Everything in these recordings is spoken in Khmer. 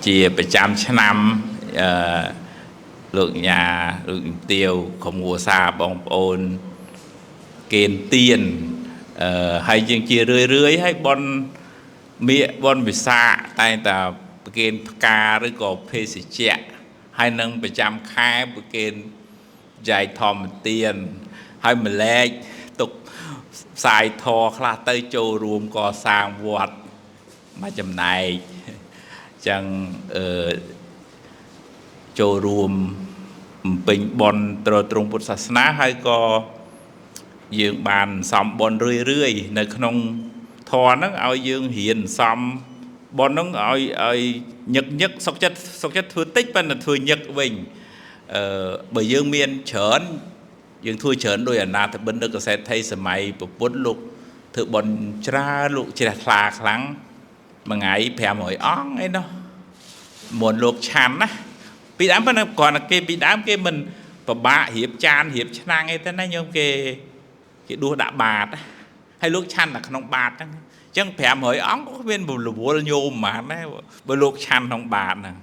ជាប្រចាំឆ្នាំលោកញាលោកទាវក្រុមគ្រួសារបងប្អូនកេនទៀនហើយយើងជារឿយហើយបនមាបនវិសាតែងតែប្រគេនផ្កាឬក៏ភេសជ្ជៈហើយនឹងប្រចាំខែប្រគេនចែកធម្មទានហើយម្លែកទុកផ្សាយធរខ្លះទៅចូលរួមកសាងវត្តមកចំណែកចឹងចូលរួមបំពេញបុណ្យទ្រង់ពុទ្ធសាសនាហើយក៏យើងបានសំបុណ្យរឿយនៅក្នុងធម៌ហ្នឹងឲ្យយើងរៀនសំបុណ្យហ្នឹងឲ្យញឹកសុខចិត្តធ្វើតិចប៉ុន្តែធ្វើញឹកវិញបើយើងមានច្រើនយើងធ្វើច្រើនដោយអាណាធិបិណ្ឌកសេដ្ឋីសម័យពុទ្ធលោកធ្វើបុណ្យច្រើនលោកជ្រះថ្លាខ្លាំងមួយថ្ងៃ500អង្គអីនោះមុនលោកឆាន់ណាពីដើមប៉ុន្តែគ្រាន់តែគេពីដើមគេមិនពិបាករៀបចានរៀបឆ្នាំងអីទេណាញោមគេដួសដាក់បាតហើយលោកឆាន់តែក្នុងបាតហ្នឹងអញ្ចឹង500អង្គក៏គ្មានរវល់ញោមហ្មងណាបើលោកឆាន់ក្នុងបាតហ្នឹង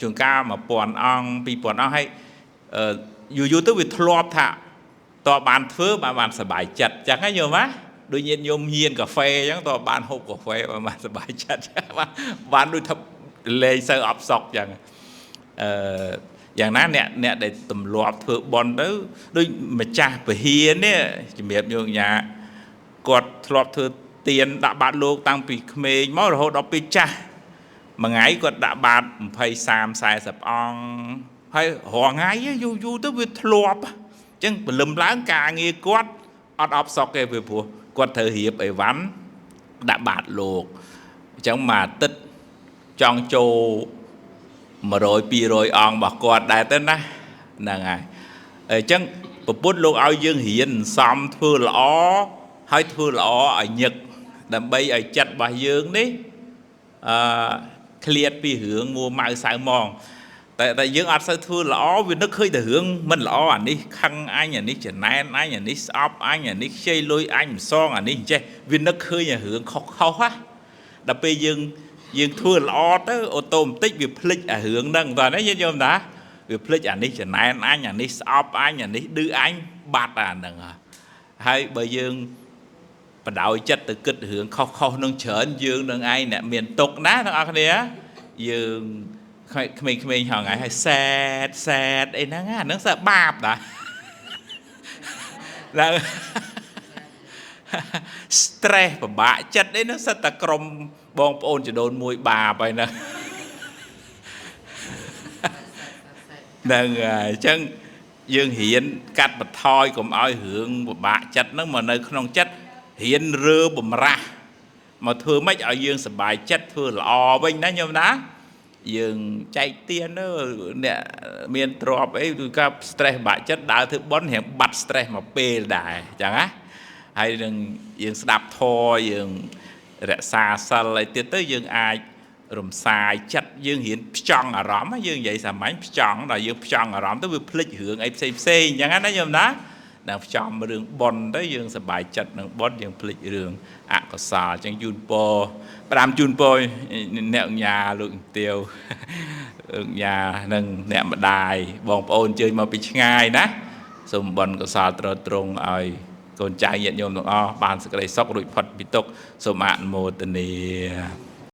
ជួនកាល1000អង្គ2000អង្គហើយយូរទៅវាធ្លាប់ថាតើបានធ្វើបានសប្បាយចិត្តអញ្ចឹងណាញោមណាដូចញាតិញោមញៀនកាហ្វេអញ្ចឹងតើបានហូបកាហ្វេបានសប្បាយចិត្តបានដូចថាលេងសូវអបសក់អញ្ចឹងយ៉ាងណាអ្នកដែលទម្លាប់ធ្វើបុណ្យទៅដូចម្ចាស់ពហិនេះជំរាបញោមញ៉ាគាត់ធ្លាប់ធ្វើទានដាក់បាតលោកតាំងពីក្មេងមករហូតដល់ពេលចាស់មួយថ្ងៃគាត់ដាក់បាត20 30 40អង្គហើយរាល់ថ្ងៃយូរទៅវាធ្លាប់អញ្ចឹងព្រលឹមឡើងការងារគាត់អត់អបសក់ទេព្រោះគាត់ត្រូវរៀបអីវ៉ាន់ដាក់បាតលោកអញ្ចឹងមួយអាទិត្យចង់ចូល100 200អង្គរបស់គាត់ដែរទៅណាហ្នឹងហើយអញ្ចឹងពុទ្ធលោកឲ្យយើងរៀនសំធ្វើល្អហើយធ្វើល្អឲ្យញឹកដើម្បីឲ្យចិត្តរបស់យើងនេះឃ្លាតពីរឿងមួម៉ៅសៅម៉ងតែយើងអត់សូវធ្វើល្អវានឹកឃើញតែរឿងមិនល្អអានេះខឹងអញអានេះចំណែនអញអានេះស្អប់អញអានេះខ្ចីលុយអញមិនសងអានេះអញ្ចេះវានឹកឃើញរឿងខុសណាដល់ពេលយើងធ្វើល្អទៅអូតូម៉ាទិកវាភ្លេចអារឿងហ្នឹងតើណាយើងយល់តាវាភ្លេចអានេះចំណែនអញអានេះស្អប់អញអានេះឌឺអញបាត់អាហ្នឹងហើយបើយើងបដ ாய் ចិត្តទៅគិតរឿងខុសនឹងច្រើនយើងនឹងឯងអ្នកមានទុកណាទាំងអស់គ្នាយើងក្មេងៗហ្នឹងហើយសែតអីហ្នឹងអាហ្នឹងសើបាបតាឡើង stress ពិបាកចិត្តអីហ្នឹងសិតតែក្រុមបងប្អូនចដូនមួយបាបហើយណាហ្នឹងហើយអញ្ចឹងយើងរៀនកាត់បន្ថយកុំឲ្យរឿងពិបាកចិត្តហ្នឹងមកនៅក្នុងចិត្តរៀនរើបំរាស់មកធ្វើម៉េចឲ្យយើងសប្បាយចិត្តធ្វើល្អវិញណាញោមណាយើងចែកទានទៅអ្នកមានទ្រព្យអីគឺក៏ stress បាក់ចិត្តដើរធ្វើបុណ្យរៀងបាត់ stress មកពេលដែរអញ្ចឹងណាហើយនឹងយើងស្ដាប់ធម៌យើងរក្សាសិលអីទៀតទៅយើងអាចរំសាយចិត្តយើងរៀនផ្ចង់អារម្មណ៍យើងនិយាយសាមញ្ញផ្ចង់ដល់យើងផ្ចង់អារម្មណ៍ទៅវាភ្លេចរឿងអីផ្សេងអញ្ចឹងណាញោមណាដល់ផ្ចំរឿងបុណ្យទៅយើងសប្បាយចិត្តនឹងបុណ្យយើងភ្លេចរឿងអកុសលអញ្ចឹងជូនពរផ្ដាំជូនពរអ្នកញ៉ាលោកទាវលោកញ៉ានិងអ្នកម្ដាយបងប្អូនអញ្ជើញមកពីឆ្ងាយណាសូមបុណ្យកុសលត្រង់ឲ្យកូនចៅញាតិញោមទាំងអស់បានសេចក្តីសុខរួចផុតពីទុក្ខសូមអនុមោទនា